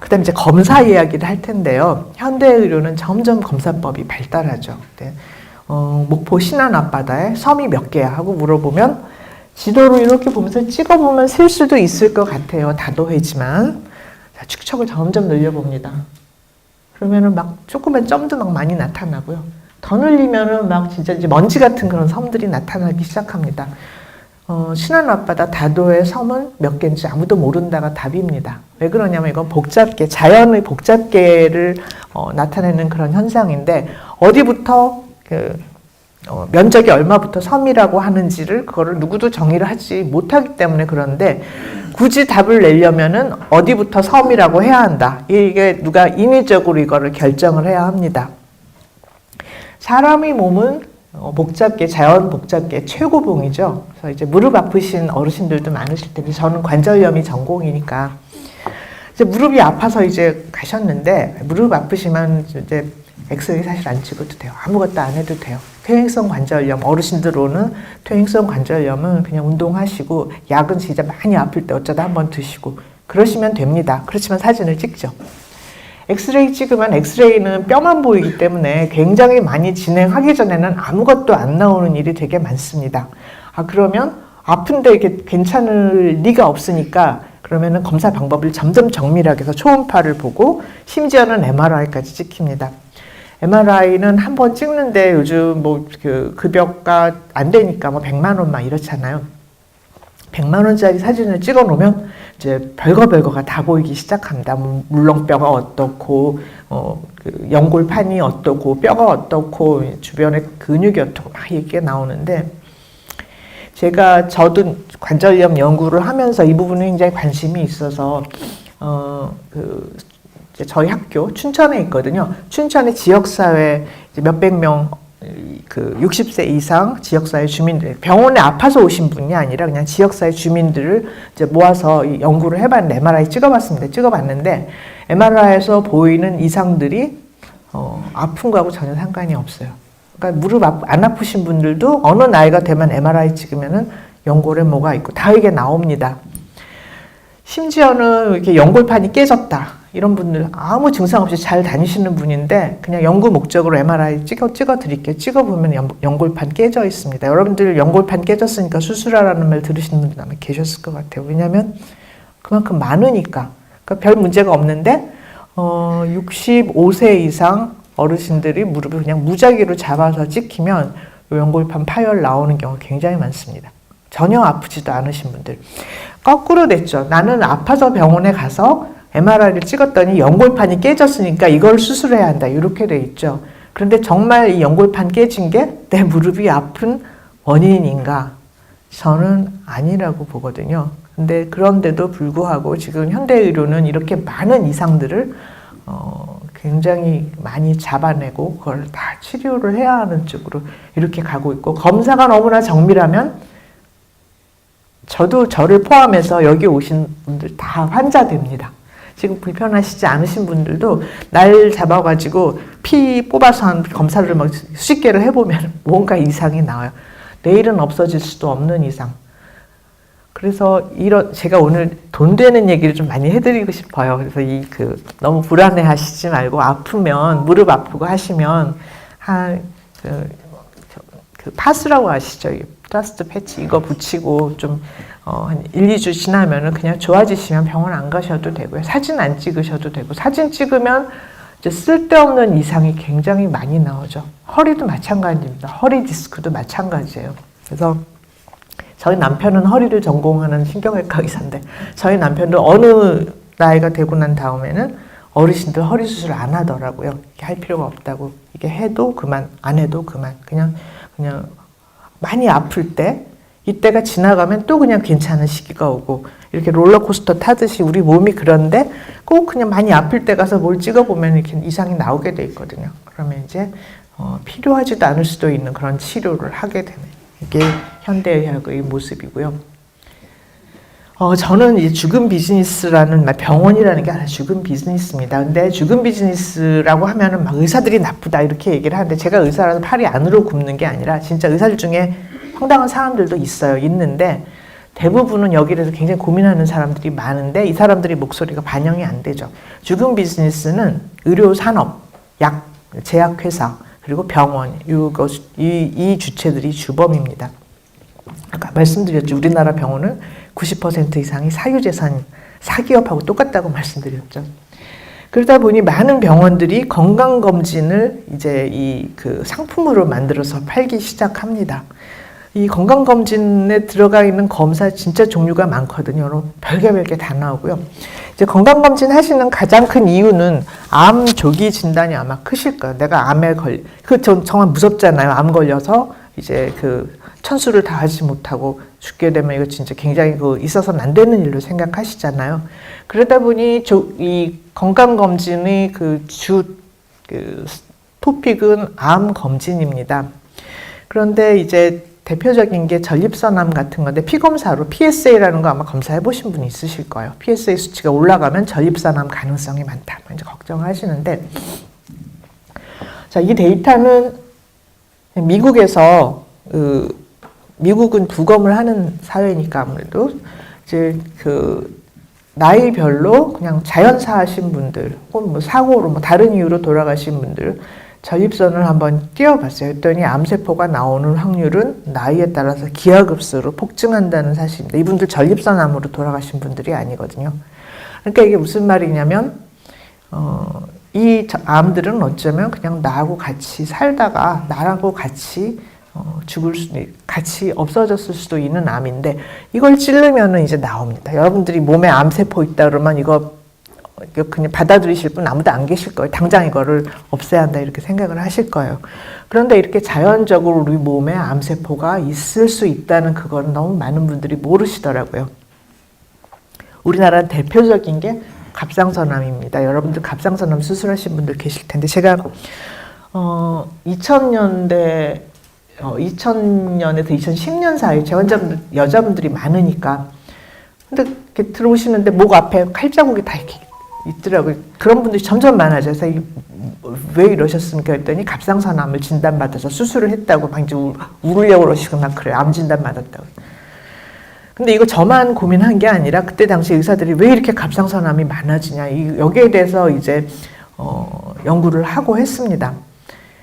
그 다음에 이제 검사 이야기를 할 텐데요. 현대의료는 점점 검사법이 발달하죠. 네. 목포 신안 앞바다에 섬이 몇 개야 하고 물어보면 지도로 이렇게 보면서 찍어보면 셀 수도 있을 것 같아요. 다도해지만. 자, 축척을 점점 늘려봅니다. 그러면은 막 조그만 점도 막 많이 나타나고요. 더 늘리면은 막 진짜 이제 먼지 같은 그런 섬들이 나타나기 시작합니다. 신안 앞바다 다도의 섬은 몇 개인지 아무도 모른다가 답입니다. 왜 그러냐면 이건 복잡계, 자연의 복잡계를 나타내는 그런 현상인데 어디부터 면적이 얼마부터 섬이라고 하는지를 그거를 누구도 정의를 하지 못하기 때문에 그런데 굳이 답을 내려면은 어디부터 섬이라고 해야 한다. 이게 누가 인위적으로 이거를 결정을 해야 합니다. 사람의 몸은 복잡계, 자연 복잡계 최고봉이죠. 그래서 이제 무릎 아프신 어르신들도 많으실 텐데 저는 관절염이 전공이니까 이제 무릎이 아파서 이제 가셨는데 무릎 아프시면 이제 엑스레이 사실 안 찍어도 돼요. 아무것도 안 해도 돼요. 퇴행성 관절염, 어르신들 오는 퇴행성 관절염은 그냥 운동하시고 약은 진짜 많이 아플 때 어쩌다 한번 드시고 그러시면 됩니다. 그렇지만 사진을 찍죠. 엑스레이 찍으면 엑스레이는 뼈만 보이기 때문에 굉장히 많이 진행하기 전에는 아무것도 안 나오는 일이 되게 많습니다. 그러면 아픈데 이게 괜찮을 리가 없으니까 그러면은 검사 방법을 점점 정밀하게 해서 초음파를 보고 심지어는 MRI까지 찍힙니다. MRI는 한 번 찍는데 요즘 뭐 그 급여가 안 되니까 뭐 100만 원 막 이렇잖아요. 100만 원짜리 사진을 찍어 놓으면 이제 별거가 다 보이기 시작합니다. 물렁뼈가 어떻고, 그 연골판이 어떻고, 뼈가 어떻고, 주변에 근육이 어떻고 막 얘기가 나오는데 저도 관절염 연구를 하면서 이 부분에 굉장히 관심이 있어서 저희 학교 춘천에 있거든요. 춘천의 지역사회 몇백 명 그 60세 이상 지역사회 주민들, 병원에 아파서 오신 분이 아니라 그냥 지역사회 주민들을 이제 모아서 연구를 해봤는데 MRI 찍어봤는데 MRI에서 보이는 이상들이 아픈 거하고 전혀 상관이 없어요. 그러니까 무릎 안 아프신 분들도 어느 나이가 되면 MRI 찍으면은 연골에 뭐가 있고 다 이게 나옵니다. 심지어는 이렇게 연골판이 깨졌다. 이런 분들 아무 증상 없이 잘 다니시는 분인데 그냥 연구 목적으로 MRI 찍어 드릴게요. 찍어보면 연골판 깨져 있습니다. 여러분들 연골판 깨졌으니까 수술하라는 말 들으시는 분들 아마 계셨을 것 같아요. 왜냐하면 그만큼 많으니까. 그러니까 별 문제가 없는데 65세 이상 어르신들이 무릎을 그냥 무작위로 잡아서 찍히면 연골판 파열 나오는 경우가 굉장히 많습니다. 전혀 아프지도 않으신 분들. 거꾸로 됐죠. 나는 아파서 병원에 가서 MRI를 찍었더니 연골판이 깨졌으니까 이걸 수술해야 한다. 이렇게 돼 있죠. 그런데 정말 이 연골판 깨진 게 내 무릎이 아픈 원인인가? 저는 아니라고 보거든요. 근데 그런데도 불구하고 지금 현대의료는 이렇게 많은 이상들을 굉장히 많이 잡아내고 그걸 다 치료를 해야 하는 쪽으로 이렇게 가고 있고 검사가 너무나 정밀하면 저를 포함해서 여기 오신 분들 다 환자 됩니다. 지금 불편하시지 않으신 분들도 날 잡아가지고 피 뽑아서 한 검사를 막 수십 개를 해보면 뭔가 이상이 나와요. 내일은 없어질 수도 없는 이상. 그래서 제가 오늘 돈 되는 얘기를 좀 많이 해드리고 싶어요. 그래서 너무 불안해 하시지 말고 아프면, 무릎 아프고 하시면 파스라고 아시죠? 플라스터 패치 이거 붙이고 좀 한 1, 2주 지나면은 그냥 좋아지시면 병원 안 가셔도 되고요. 사진 안 찍으셔도 되고 사진 찍으면 이제 쓸데없는 이상이 굉장히 많이 나오죠. 허리도 마찬가지입니다. 허리 디스크도 마찬가지예요. 그래서 저희 남편은 허리를 전공하는 신경외과 의사인데 저희 남편도 어느 나이가 되고 난 다음에는 어르신들 허리 수술 안 하더라고요. 이게 할 필요가 없다고. 이게 해도 그만, 안 해도 그만. 그냥 많이 아플 때 이때가 지나가면 또 그냥 괜찮은 시기가 오고 이렇게 롤러코스터 타듯이 우리 몸이 그런데 꼭 그냥 많이 아플 때 가서 뭘 찍어보면 이렇게 이상이 나오게 돼 있거든요. 그러면 이제 필요하지도 않을 수도 있는 그런 치료를 하게 되는 이게 현대의학의 모습이고요. 저는 이제 죽음 비즈니스라는 병원이라는 게 아니라 죽음 비즈니스입니다. 근데 죽음 비즈니스라고 하면은 막 의사들이 나쁘다 이렇게 얘기를 하는데 제가 의사라서 팔이 안으로 굽는 게 아니라 진짜 의사들 중에 황당한 사람들도 있는데 대부분은 여기에 대해서 굉장히 고민하는 사람들이 많은데 이 사람들이 목소리가 반영이 안 되죠. 죽은 비즈니스는 의료 산업, 약, 제약회사, 그리고 병원, 이 주체들이 주범입니다. 아까 말씀드렸죠. 우리나라 병원은 90% 이상이 사유재산, 사기업하고 똑같다고 말씀드렸죠. 그러다 보니 많은 병원들이 건강검진을 이제 그 상품으로 만들어서 팔기 시작합니다. 이 건강검진에 들어가 있는 검사 진짜 종류가 많거든요. 여러분, 별게 다 나오고요. 이제 건강검진 하시는 가장 큰 이유는 암 조기 진단이 아마 크실 거예요. 내가 암에 정말 무섭잖아요. 암 걸려서 이제 그 천수를 다 하지 못하고 죽게 되면 이거 진짜 굉장히 있어서는 안 되는 일로 생각하시잖아요. 그러다 보니 이 건강검진의 토픽은 암 검진입니다. 그런데 이제 대표적인 게 전립선암 같은 건데 피검사로 PSA라는 거 아마 검사해 보신 분이 있으실 거예요. PSA 수치가 올라가면 전립선암 가능성이 많다. 이제 걱정하시는데, 자, 이 데이터는 미국에서 미국은 부검을 하는 사회니까 아무래도 이제 나이별로 그냥 자연사하신 분들 혹은 뭐 사고로 뭐 다른 이유로 돌아가신 분들 전립선을 한번 띄워봤어요. 했더니 암세포가 나오는 확률은 나이에 따라서 기하급수로 폭증한다는 사실입니다. 이분들 전립선암으로 돌아가신 분들이 아니거든요. 그러니까 이게 무슨 말이냐면 이 암들은 어쩌면 그냥 나하고 같이 살다가 나하고 같이 같이 없어졌을 수도 있는 암인데 이걸 찌르면은 이제 나옵니다. 여러분들이 몸에 암세포 있다 그러면 이거 그냥 받아들이실 분 아무도 안 계실 거예요. 당장 이거를 없애야 한다 이렇게 생각을 하실 거예요. 그런데 이렇게 자연적으로 우리 몸에 암세포가 있을 수 있다는 그거는 너무 많은 분들이 모르시더라고요. 우리나라 대표적인 게 갑상선암입니다. 여러분들 갑상선암 수술하신 분들 계실 텐데 제가 2000년에서 2010년 사이 재환자분들 여자분들이 많으니까 근데 이렇게 들어오시는데 목 앞에 칼자국이 다 이렇게 있더라고요. 그런 분들이 점점 많아져요. 그래서 왜 이러셨습니까? 했더니 갑상선암을 진단받아서 수술을 했다고 막 이제 울으려고 그러시고 막 그래요. 암 진단 받았다고. 근데 이거 저만 고민한 게 아니라 그때 당시 의사들이 왜 이렇게 갑상선암이 많아지냐 여기에 대해서 이제 연구를 하고 했습니다.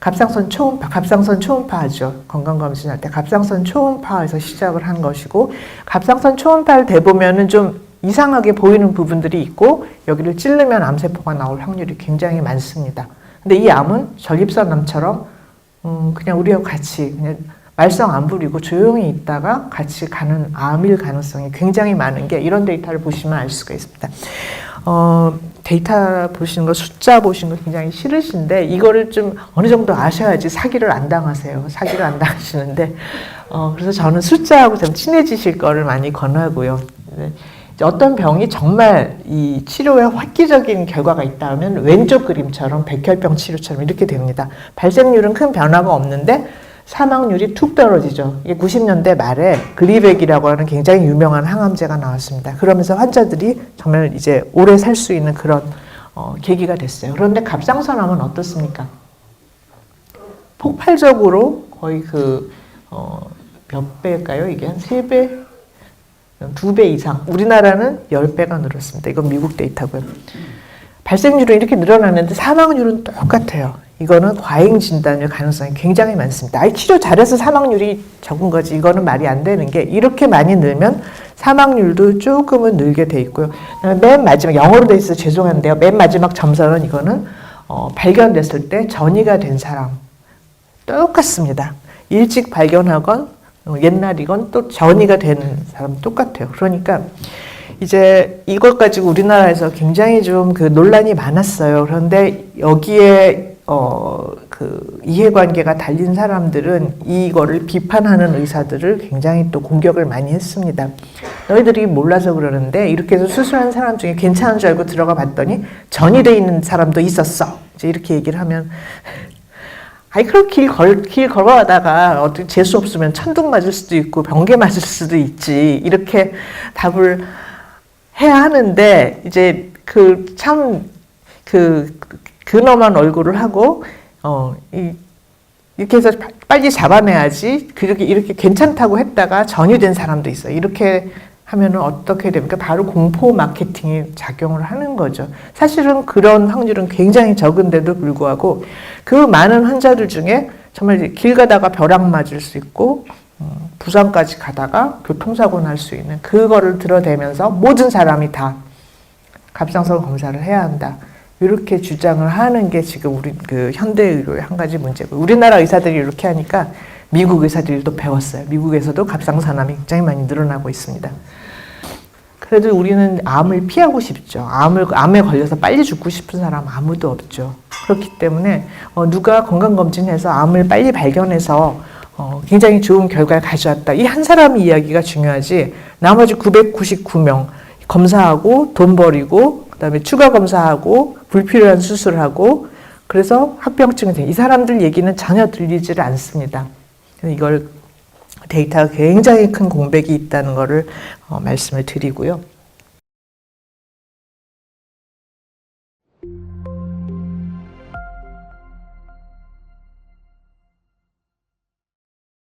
갑상선 초음파 하죠. 건강검진할 때 갑상선 초음파에서 시작을 한 것이고 갑상선 초음파를 대보면은 좀 이상하게 보이는 부분들이 있고 여기를 찌르면 암세포가 나올 확률이 굉장히 많습니다. 근데 이 암은 전립선암처럼 그냥 우리하고 같이 그냥 말썽 안 부리고 조용히 있다가 같이 가는 암일 가능성이 굉장히 많은 게 이런 데이터를 보시면 알 수가 있습니다. 데이터 보시는 거, 숫자 보시는 거 굉장히 싫으신데 이거를 좀 어느 정도 아셔야지 사기를 안 당하세요. 사기를 안 당하시는데 그래서 저는 숫자하고 좀 친해지실 거를 많이 권하고요. 어떤 병이 정말 이 치료에 획기적인 결과가 있다면 왼쪽 그림처럼 백혈병 치료처럼 이렇게 됩니다. 발생률은 큰 변화가 없는데 사망률이 툭 떨어지죠. 이게 90년대 말에 글리백이라고 하는 굉장히 유명한 항암제가 나왔습니다. 그러면서 환자들이 정말 이제 오래 살 수 있는 그런 계기가 됐어요. 그런데 갑상선암은 어떻습니까? 폭발적으로 거의 몇 배일까요? 이게 한 3배? 2배 이상. 우리나라는 10배가 늘었습니다. 이건 미국 데이터고요. 발생률은 이렇게 늘어나는데 사망률은 똑같아요. 이거는 과잉 진단일 가능성이 굉장히 많습니다. 치료 잘해서 사망률이 적은 거지. 이거는 말이 안 되는 게 이렇게 많이 늘면 사망률도 조금은 늘게 돼 있고요. 맨 마지막 영어로 돼 있어서 죄송한데요. 맨 마지막 점선은 이거는 발견됐을 때 전이가 된 사람 똑같습니다. 일찍 발견하건 옛날이건 또 전이가 되는 사람 똑같아요. 그러니까 이제 이것 가지고 우리나라에서 굉장히 좀 논란이 많았어요. 그런데 여기에 이해관계가 달린 사람들은 이거를 비판하는 의사들을 굉장히 또 공격을 많이 했습니다. 너희들이 몰라서 그러는데 이렇게 해서 수술한 사람 중에 괜찮은 줄 알고 들어가 봤더니 전이 돼 있는 사람도 있었어. 이제 이렇게 얘기를 하면 그럼 길 걸어가다가 어떻게 재수 없으면 천둥 맞을 수도 있고 번개 맞을 수도 있지. 이렇게 답을 해야 하는데 이제 근엄한 얼굴을 하고 이렇게 해서 빨리 잡아내야지. 그렇게 이렇게 괜찮다고 했다가 전이된 사람도 있어요. 이렇게 하면은 어떻게 됩니까? 바로 공포 마케팅이 작용을 하는 거죠. 사실은 그런 확률은 굉장히 적은데도 불구하고 그 많은 환자들 중에 정말 길 가다가 벼락 맞을 수 있고 부산까지 가다가 교통사고 날 수 있는 그거를 들어대면서 모든 사람이 다 갑상선 검사를 해야 한다. 이렇게 주장을 하는 게 지금 우리 그 현대의료의 한 가지 문제고, 우리나라 의사들이 이렇게 하니까 미국 의사들이 또 배웠어요. 미국에서도 갑상선암이 굉장히 많이 늘어나고 있습니다. 그래도 우리는 암을 피하고 싶죠. 암에 걸려서 빨리 죽고 싶은 사람 아무도 없죠. 그렇기 때문에 누가 건강검진해서 암을 빨리 발견해서 굉장히 좋은 결과를 가져왔다. 이 한 사람의 이야기가 중요하지, 나머지 999명 검사하고 돈 버리고 그다음에 추가 검사하고 불필요한 수술하고 그래서 합병증이 돼. 이 사람들 얘기는 전혀 들리지를 않습니다. 이걸 데이터가 굉장히 큰 공백이 있다는 것을 말씀을 드리고요.